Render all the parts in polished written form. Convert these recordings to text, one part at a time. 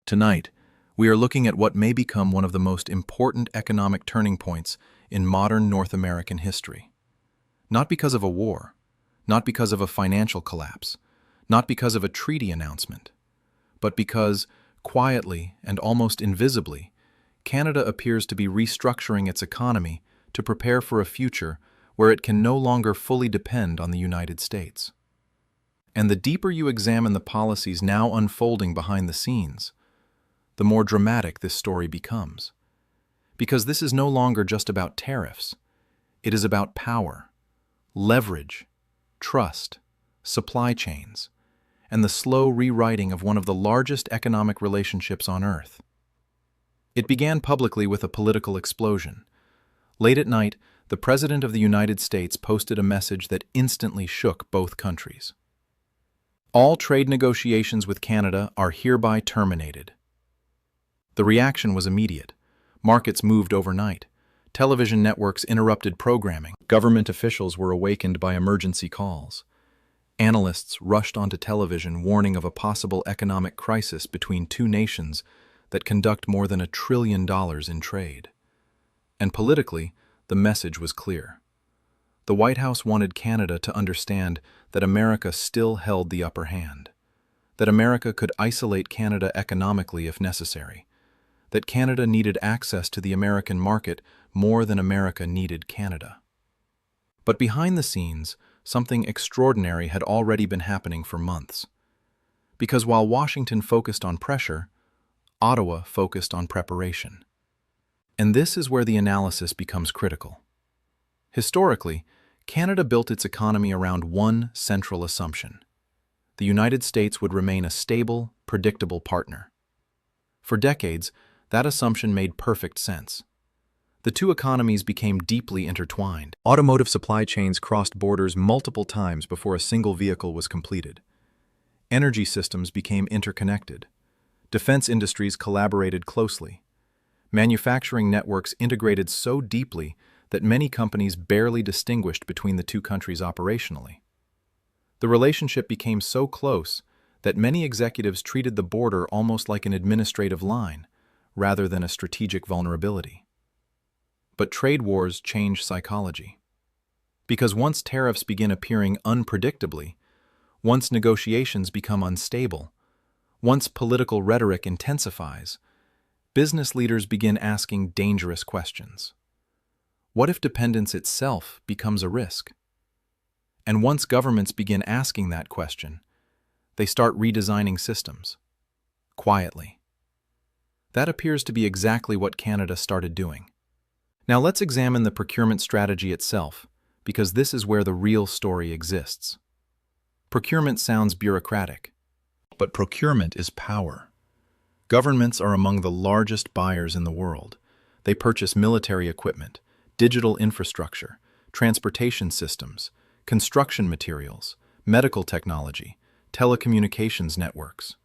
Tonight, we are looking at what may become one of the most important economic turning points in modern North American history. Not because of a war, not because of a financial collapse, not because of a treaty announcement, but because, quietly and almost invisibly, Canada appears to be restructuring its economy to prepare for a future where it can no longer fully depend on the United States. And the deeper you examine the policies now unfolding behind the scenes, the more dramatic this story becomes. Because this is no longer just about tariffs. It is about power, leverage, trust, supply chains, and the slow rewriting of one of the largest economic relationships on Earth. It began publicly with a political explosion. Late at night, the President of the United States posted a message that instantly shook both countries. All trade negotiations with Canada are hereby terminated. The reaction was immediate. Markets moved overnight. Television networks interrupted programming. Government officials were awakened by emergency calls. Analysts rushed onto television warning of a possible economic crisis between two nations that conduct more than $1 trillion in trade. And politically, the message was clear. The White House wanted Canada to understand that America still held the upper hand, that America could isolate Canada economically if necessary, that Canada needed access to the American market more than America needed Canada. But behind the scenes, something extraordinary had already been happening for months. Because while Washington focused on pressure, Ottawa focused on preparation. And this is where the analysis becomes critical. Historically, Canada built its economy around one central assumption: the United States would remain a stable, predictable partner. For decades, that assumption made perfect sense. The two economies became deeply intertwined. Automotive supply chains crossed borders multiple times before a single vehicle was completed. Energy systems became interconnected. Defense industries collaborated closely. Manufacturing networks integrated so deeply that many companies barely distinguished between the two countries operationally. The relationship became so close that many executives treated the border almost like an administrative line, rather than a strategic vulnerability. But trade wars change psychology. Because once tariffs begin appearing unpredictably, once negotiations become unstable, once political rhetoric intensifies, business leaders begin asking dangerous questions. What if dependence itself becomes a risk? And once governments begin asking that question, they start redesigning systems, quietly. That appears to be exactly what Canada started doing. Now let's examine the procurement strategy itself, because this is where the real story exists. Procurement sounds bureaucratic, but procurement is power. Governments are among the largest buyers in the world. They purchase military equipment, digital infrastructure, transportation systems, construction materials, medical technology, telecommunications networks.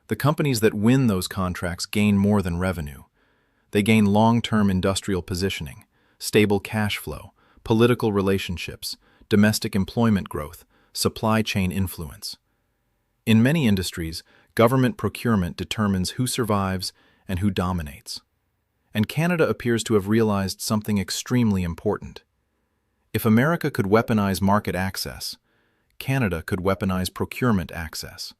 The companies that win those contracts gain more than revenue. They gain long-term industrial positioning, stable cash flow, political relationships, domestic employment growth, supply chain influence. In many industries, government procurement determines who survives and who dominates. And Canada appears to have realized something extremely important. If America could weaponize market access, Canada could weaponize procurement access.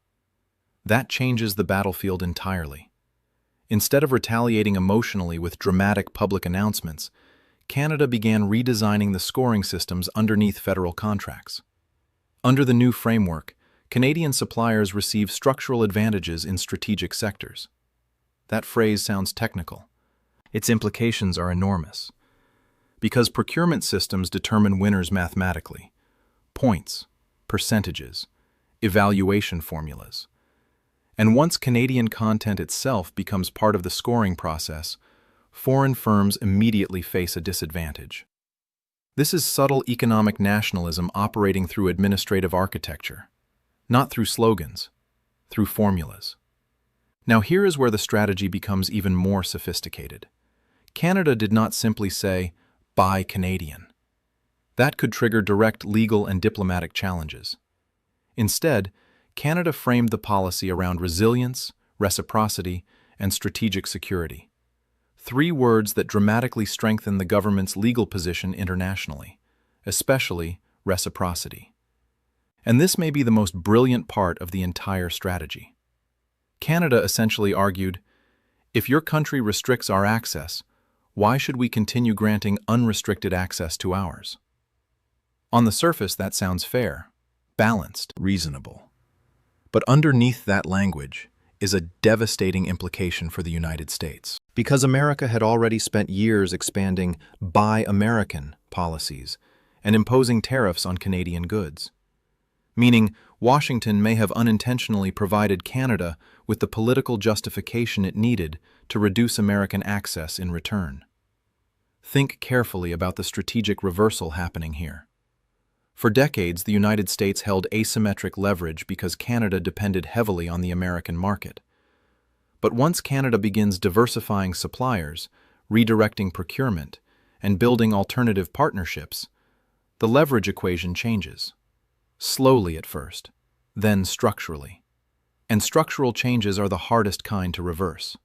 That changes the battlefield entirely. Instead of retaliating emotionally with dramatic public announcements, Canada began redesigning the scoring systems underneath federal contracts. Under the new framework, Canadian suppliers receive structural advantages in strategic sectors. That phrase sounds technical. Its implications are enormous. Because procurement systems determine winners mathematically: points, percentages, evaluation formulas. And once Canadian content itself becomes part of the scoring process, foreign firms immediately face a disadvantage. This is subtle economic nationalism operating through administrative architecture, not through slogans, through formulas. Now here is where the strategy becomes even more sophisticated. Canada did not simply say, "Buy Canadian." That could trigger direct legal and diplomatic challenges. Instead, Canada framed the policy around resilience, reciprocity, and strategic security. Three words that dramatically strengthen the government's legal position internationally, especially reciprocity. And this may be the most brilliant part of the entire strategy. Canada essentially argued, if your country restricts our access, why should we continue granting unrestricted access to ours? On the surface, that sounds fair, balanced, reasonable. But underneath that language is a devastating implication for the United States. Because America had already spent years expanding Buy American policies and imposing tariffs on Canadian goods. Meaning, Washington may have unintentionally provided Canada with the political justification it needed to reduce American access in return. Think carefully about the strategic reversal happening here. For decades, the United States held asymmetric leverage because Canada depended heavily on the American market. But once Canada begins diversifying suppliers, redirecting procurement, and building alternative partnerships, the leverage equation changes. Slowly at first, then structurally. And structural changes are the hardest kind to reverse.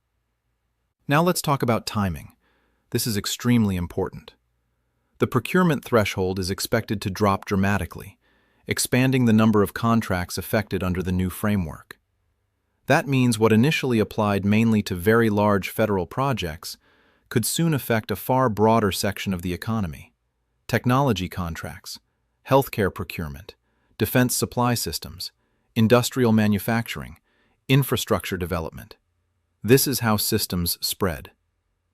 Now let's talk about timing. This is extremely important. The procurement threshold is expected to drop dramatically, expanding the number of contracts affected under the new framework. That means what initially applied mainly to very large federal projects could soon affect a far broader section of the economy. Technology contracts, healthcare procurement, defense supply systems, industrial manufacturing, infrastructure development. This is how systems spread.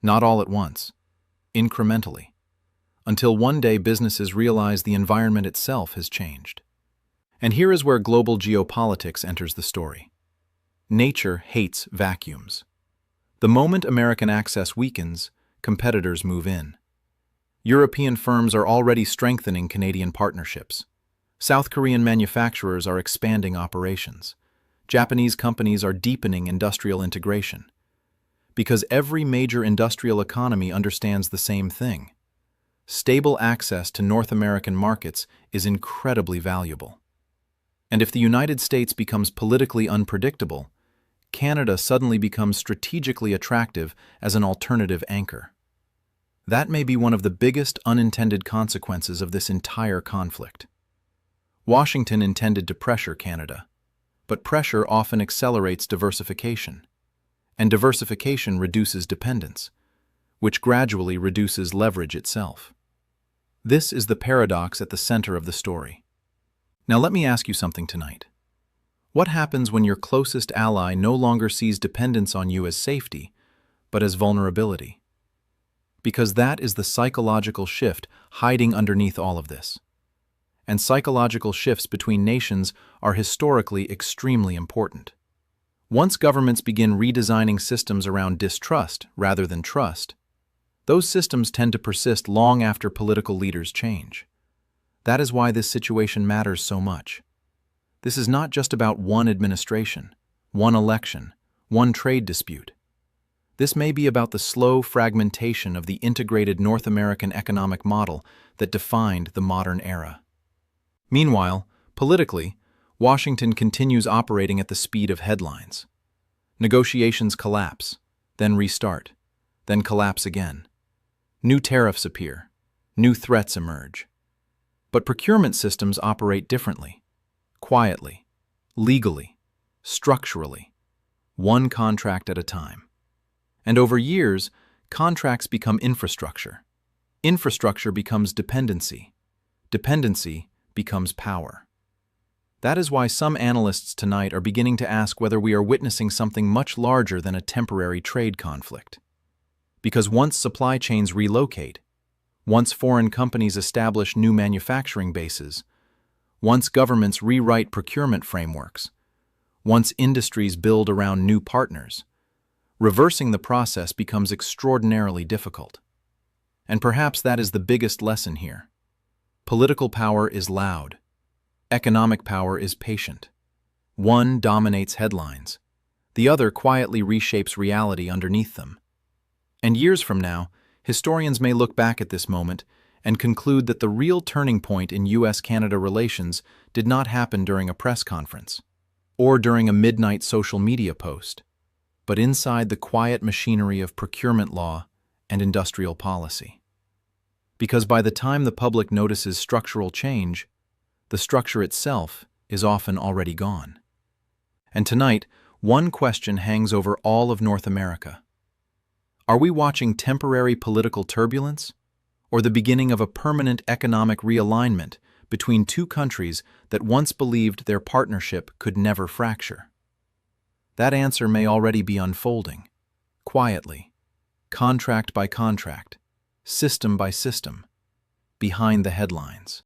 Not all at once, incrementally, until one day businesses realize the environment itself has changed. And here is where global geopolitics enters the story. Nature hates vacuums. The moment American access weakens, competitors move in. European firms are already strengthening Canadian partnerships. South Korean manufacturers are expanding operations. Japanese companies are deepening industrial integration. Because every major industrial economy understands the same thing. Stable access to North American markets is incredibly valuable. And if the United States becomes politically unpredictable, Canada suddenly becomes strategically attractive as an alternative anchor. That may be one of the biggest unintended consequences of this entire conflict. Washington intended to pressure Canada, but pressure often accelerates diversification, and diversification reduces dependence, which gradually reduces leverage itself. This is the paradox at the center of the story. Now let me ask you something tonight. What happens when your closest ally no longer sees dependence on you as safety, but as vulnerability? Because that is the psychological shift hiding underneath all of this. And psychological shifts between nations are historically extremely important. Once governments begin redesigning systems around distrust rather than trust, those systems tend to persist long after political leaders change. That is why this situation matters so much. This is not just about one administration, one election, one trade dispute. This may be about the slow fragmentation of the integrated North American economic model that defined the modern era. Meanwhile, politically, Washington continues operating at the speed of headlines. Negotiations collapse, then restart, then collapse again. New tariffs appear, new threats emerge. But procurement systems operate differently, quietly, legally, structurally, one contract at a time. And over years, contracts become infrastructure. Infrastructure becomes dependency. Dependency becomes power. That is why some analysts tonight are beginning to ask whether we are witnessing something much larger than a temporary trade conflict. Because once supply chains relocate, once foreign companies establish new manufacturing bases, once governments rewrite procurement frameworks, once industries build around new partners, reversing the process becomes extraordinarily difficult. And perhaps that is the biggest lesson here. Political power is loud. Economic power is patient. One dominates headlines. The other quietly reshapes reality underneath them. And years from now, historians may look back at this moment and conclude that the real turning point in U.S.-Canada relations did not happen during a press conference or during a midnight social media post. but inside the quiet machinery of procurement law and industrial policy. Because by the time the public notices structural change, the structure itself is often already gone. And tonight, one question hangs over all of North America. Are we watching temporary political turbulence, or the beginning of a permanent economic realignment between two countries that once believed their partnership could never fracture? That answer may already be unfolding, quietly, contract by contract, system by system, behind the headlines.